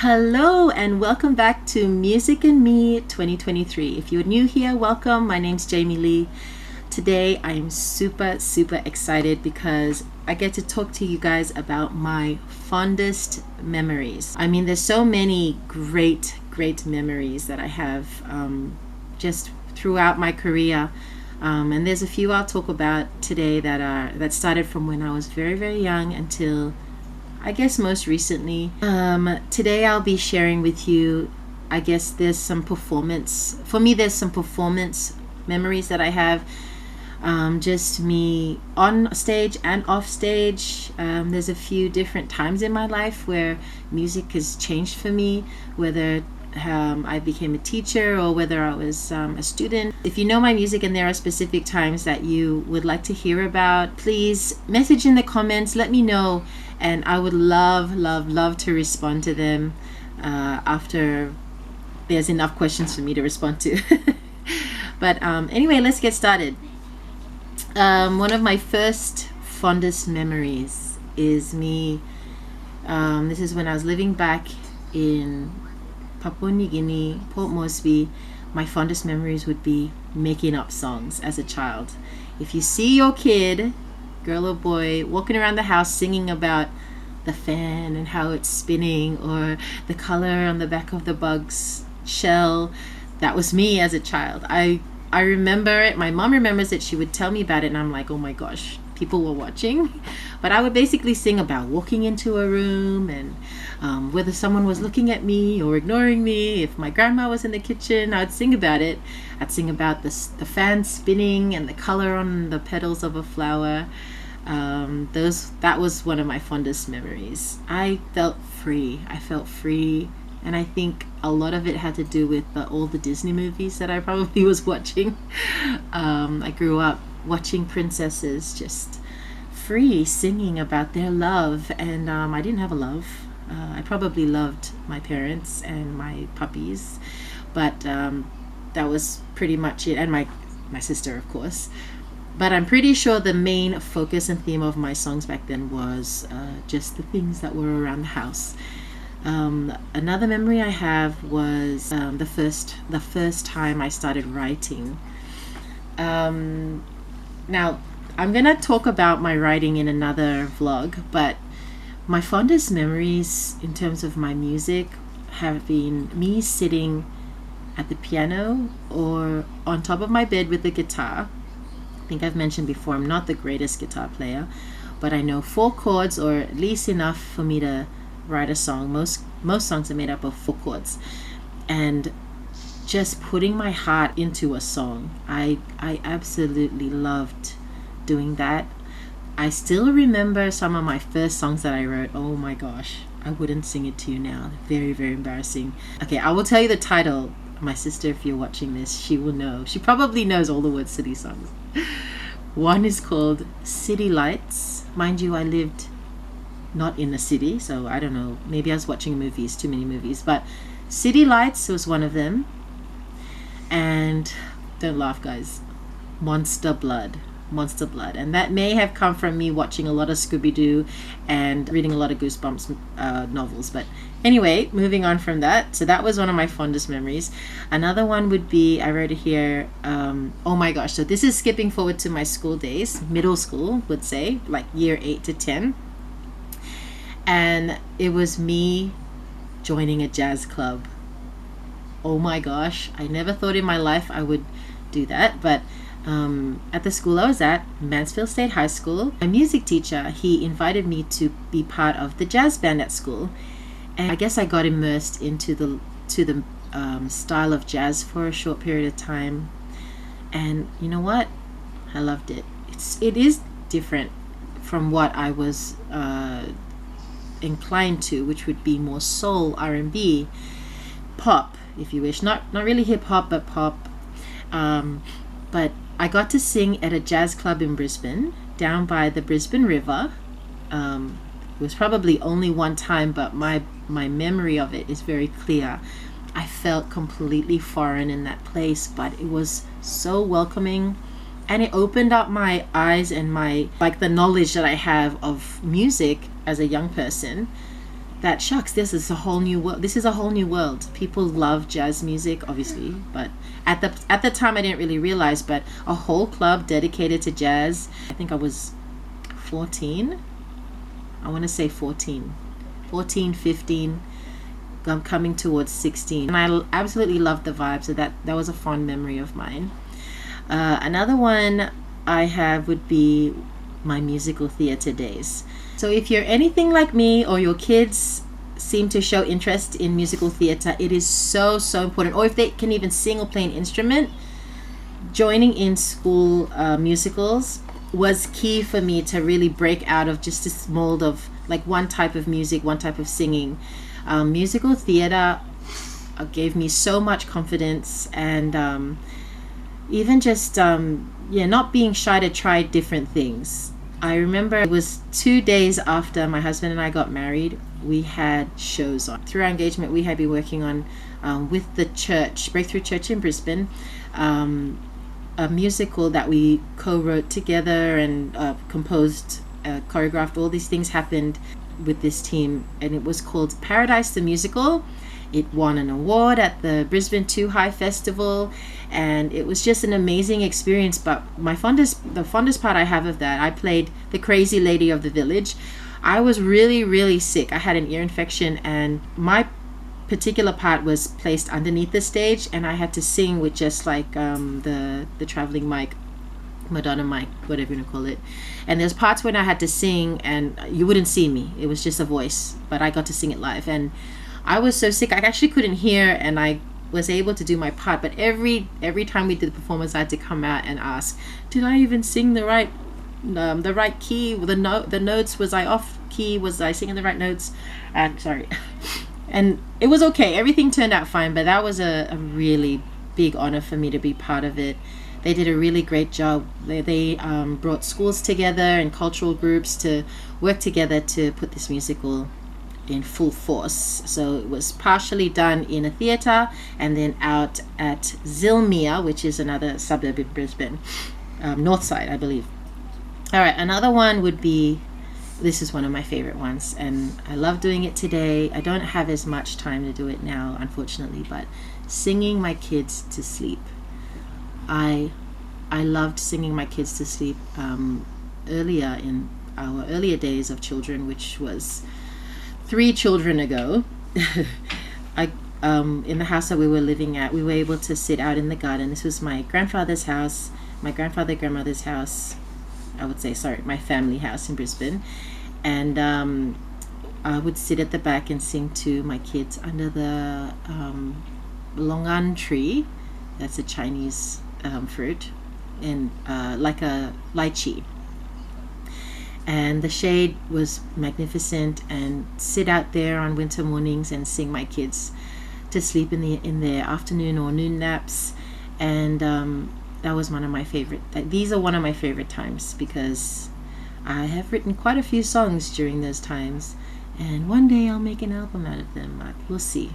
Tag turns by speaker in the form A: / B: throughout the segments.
A: Hello and welcome back to Music and Me 2023. If you're new here, welcome. My name's JLee. Today I'm super excited because I get to talk to you guys about my fondest memories. I mean, there's so many great memories that I have just throughout my career. And there's a few I'll talk about today that started from when I was very young until I guess most recently. Today I'll be sharing with you, I guess there's some performance memories that I have, just me on stage and off stage. There's a few different times in my life where music has changed for me, whether I became a teacher or whether I was a student. If you know my music and there are specific times that you would like to hear about, please message in the comments, let me know, and I would love to respond to them after there's enough questions for me to respond to. But anyway, let's get started. One of my first fondest memories is me, this is when I was living back in Papua New Guinea, Port Moresby. My fondest memories would be making up songs as a child. If you see your kid, girl or boy, walking around the house singing about the fan and how it's spinning, or the color on the back of the bug's shell, that was me as a child. I remember it. My mom remembers it. She would tell me about it and I'm like, oh my gosh, people were watching. But I would basically sing about walking into a room and whether someone was looking at me or ignoring me. If my grandma was in the kitchen, I'd sing about it. I'd sing about the fan spinning and the color on the petals of a flower. That was one of my fondest memories. I felt free. And I think a lot of it had to do with all the Disney movies that I probably was watching. I grew up watching princesses just free, singing about their love, and I didn't have a love. I probably loved my parents and my puppies, but that was pretty much it, and my sister, of course. But I'm pretty sure the main focus and theme of my songs back then was just the things that were around the house. Another memory I have was the first time I started writing. Now, I'm gonna talk about my writing in another vlog, but my fondest memories in terms of my music have been me sitting at the piano or on top of my bed with the guitar. I think I've mentioned before, I'm not the greatest guitar player, but I know 4 chords, or at least enough for me to write a song. Most songs are made up of 4 chords, and just putting my heart into a song. I absolutely loved doing that. I still remember some of my first songs that I wrote. Oh my gosh, I wouldn't sing it to you now. Very embarrassing. Okay, I will tell you the title. My sister, if you're watching this, she will know. She probably knows all the words to these songs. One is called City Lights. Mind you, I lived not in a city, so I don't know, maybe I was watching movies, too many movies, but City Lights was one of them. And don't laugh, guys, Monster Blood, and that may have come from me watching a lot of Scooby-Doo and reading a lot of Goosebumps novels. But anyway, moving on from that, so that was one of my fondest memories. Another one would be, I wrote it here, oh my gosh, so this is skipping forward to my school days, middle school would say, like year 8 to 10, and it was me joining a jazz club. Oh my gosh, I never thought in my life I would do that, but at the school I was at, Mansfield State High School, my music teacher, he invited me to be part of the jazz band at school, and I guess I got immersed into the style of jazz for a short period of time, and you know what? I loved it. It is different from what I was inclined to, which would be more soul, R&B, pop, if you wish. Not really hip hop, but pop. But I got to sing at a jazz club in Brisbane, down by the Brisbane River. It was probably only one time, but my memory of it is very clear. I felt completely foreign in that place, but it was so welcoming, and it opened up my eyes and the knowledge that I have of music as a young person that shucks, this is a whole new world. This is a whole new world. People love jazz music, obviously, but at the time I didn't really realize. But a whole club dedicated to jazz. I think I was 14. I want to say 14, 15. I'm coming towards 16, and I absolutely loved the vibe. So that was a fond memory of mine. Another one I have would be my musical theater days. So if you're anything like me, or your kids seem to show interest in musical theater, it is so important. Or if they can even sing or play an instrument, joining in school musicals was key for me to really break out of just this mold of like one type of music, one type of singing. Musical theater gave me so much confidence, and even just not being shy to try different things. I remember it was 2 days after my husband and I got married, we had shows on. Through our engagement, we had been working on, with the church, Breakthrough Church in Brisbane, a musical that we co-wrote together and composed, choreographed. All these things happened with this team, and it was called Paradise the Musical. It won an award at the Brisbane Too High Festival, and it was just an amazing experience. But the fondest part I have of that, I played the crazy lady of the village. I was really sick. I had an ear infection, and my particular part was placed underneath the stage, and I had to sing with just like the traveling mic, Madonna mic, whatever you want to call it. And there's parts when I had to sing and you wouldn't see me. It was just a voice, but I got to sing it live. And I was so sick, I actually couldn't hear, and I was able to do my part. But every time we did the performance, I had to come out and ask, did I even sing the right key? The notes, was I off key? Was I singing the right notes? And sorry. And it was okay. Everything turned out fine, but that was a really big honor for me to be part of it. They did a really great job. They brought schools together and cultural groups to work together to put this musical in full force. So it was partially done in a theater and then out at Zilmere, which is another suburb in Brisbane, north side, I believe. All right, another one would be, this is one of my favorite ones, and I love doing it today. I don't have as much time to do it now, unfortunately, but singing my kids to sleep. I loved singing my kids to sleep earlier in our earlier days of children, which was 3 children ago. In the house that we were living at, we were able to sit out in the garden. This was my grandfather's house, my grandmother's house, I would say, sorry, my family house in Brisbane. And I would sit at the back and sing to my kids under the longan tree. That's a Chinese fruit, and like a lychee. And the shade was magnificent, and sit out there on winter mornings and sing my kids to sleep in their afternoon or noon naps. And that was one of my favorite. These are one of my favorite times, because I have written quite a few songs during those times, and one day I'll make an album out of them. We'll see.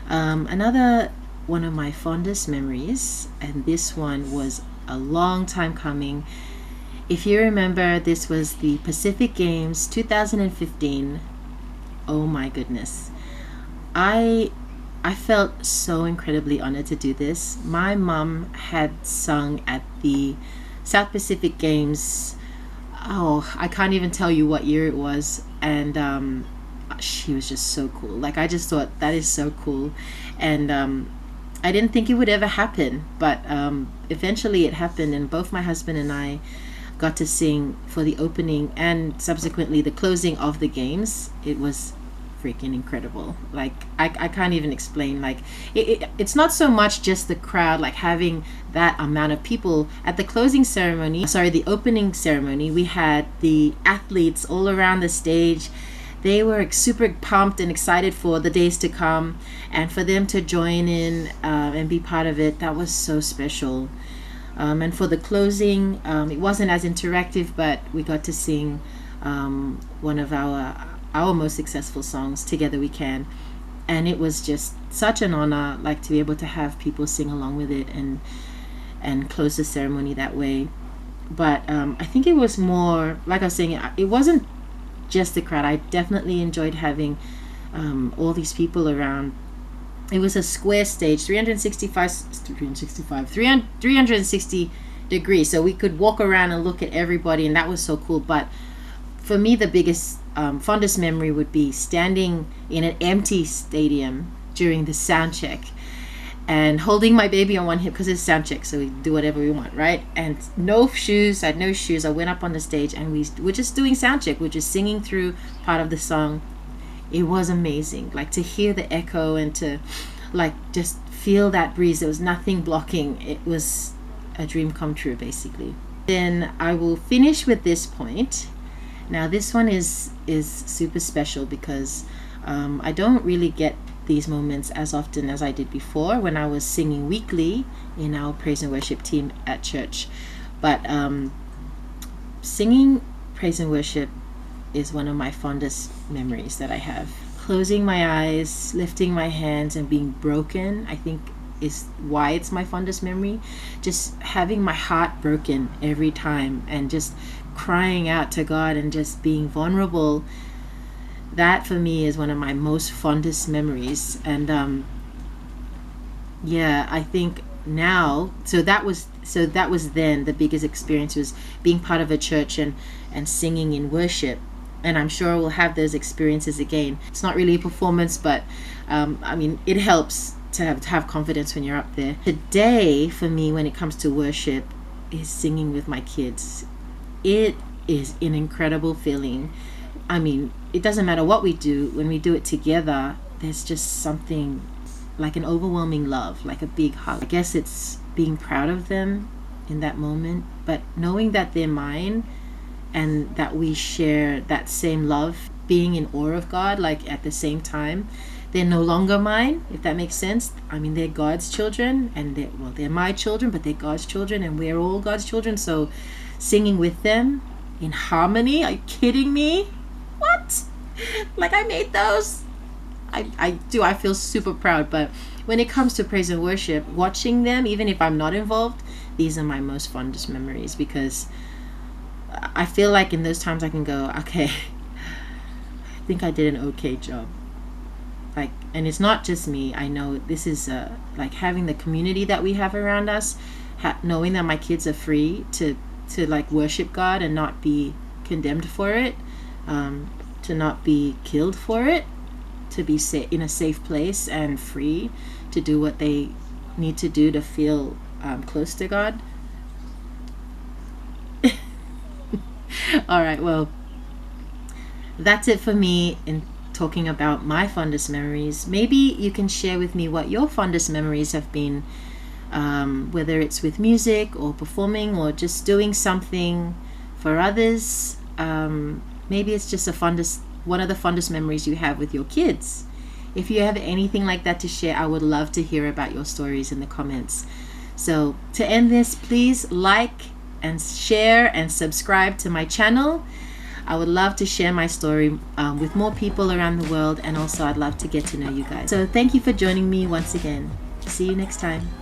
A: Another one of my fondest memories, and this one was a long time coming. If you remember, this was the Pacific Games 2015. Oh my goodness. I felt so incredibly honored to do this. My mom had sung at the South Pacific Games. Oh, I can't even tell you what year it was. And she was just so cool. Like, I just thought, that is so cool. And I didn't think it would ever happen, but eventually it happened, and both my husband and I got to sing for the opening and subsequently the closing of the games. It was freaking incredible. Like, I can't even explain. Like, it's not so much just the crowd, like having that amount of people at the the opening ceremony. We had the athletes all around the stage. They were super pumped and excited for the days to come, and for them to join in and be part of it, that was so special. And for the closing, it wasn't as interactive, but we got to sing one of our most successful songs, Together We Can, and it was just such an honor, like, to be able to have people sing along with it and close the ceremony that way. But I think it was more, like I was saying, it wasn't just the crowd. I definitely enjoyed having all these people around. It was a square stage, 360 degrees, so we could walk around and look at everybody, and that was so cool. But for me, the biggest fondest memory would be standing in an empty stadium during the sound check and holding my baby on one hip, because it's sound check, so we do whatever we want, right? And no shoes. I had no shoes. I went up on the stage and we were just doing sound check. We're just singing through part of the song. It was amazing, like to hear the echo and to like just feel that breeze. There was nothing blocking. It was a dream come true, basically. Then I will finish with this point. Now this one is super special because I don't really get these moments as often as I did before when I was singing weekly in our praise and worship team at church. But singing praise and worship is one of my fondest memories that I have. Closing my eyes, lifting my hands, and being broken, I think, is why it's my fondest memory. Just having my heart broken every time and just crying out to God and just being vulnerable. That for me is one of my most fondest memories. And I think now, so that was then the biggest experience, was being part of a church and singing in worship. And I'm sure we'll have those experiences again. It's not really a performance, but it helps to have confidence when you're up there. Today, for me, when it comes to worship, is singing with my kids. It is an incredible feeling. It doesn't matter what we do, when we do it together, there's just something like an overwhelming love, like a big hug. I guess it's being proud of them in that moment, but knowing that they're mine and that we share that same love, being in awe of God, like at the same time. They're no longer mine, if that makes sense. They're God's children, and they're my children, but they're God's children, and we're all God's children. So singing with them in harmony, are you kidding me? What? Like, I made those? I do. I feel super proud. But when it comes to praise and worship, watching them, even if I'm not involved, these are my most fondest memories, because I feel like in those times I can go, okay, I think I did an okay job. Like, and it's not just me. I know this is like having the community that we have around us, knowing that my kids are free to like worship God and not be condemned for it, to not be killed for it, to be in a safe place and free to do what they need to do to feel close to God. All right, well, that's it for me in talking about my fondest memories. Maybe you can share with me what your fondest memories have been, whether it's with music or performing or just doing something for others. Maybe it's just one of the fondest memories you have with your kids. If you have anything like that to share, I would love to hear about your stories in the comments. So to end this, please like and share and subscribe to my channel. I would love to share my story with more people around the world, and also I'd love to get to know you guys. So thank you for joining me once again. See you next time.